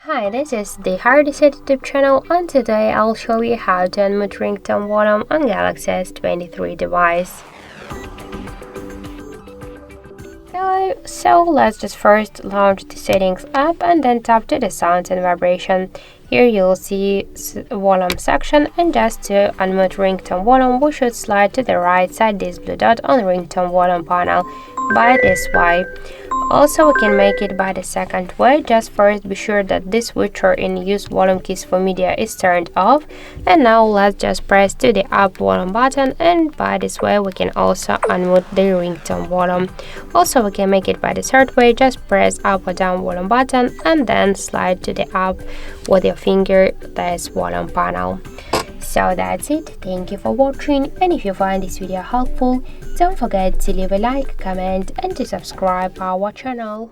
Hi, this is the HardReset YouTube channel, and today I'll show you how to unmute ringtone volume on Galaxy S23 device. So let's just first launch the settings app and then tap to the sounds and vibration. Here you'll see volume section, and just to unmute ringtone volume we should slide to the right side this blue dot on ringtone volume panel by this way. Also, we can make it by the second way. Just first be sure that this switcher in use volume keys for media is turned off, and now let's just press to the up volume button, and by this way we can also unmute the ringtone volume. Also, we can make it by the third way. Just press up or down volume button and then slide to the up with your finger this volume panel. So that's it. Thank you for watching, and if you find this video helpful, don't forget to leave a like, comment and to subscribe our channel.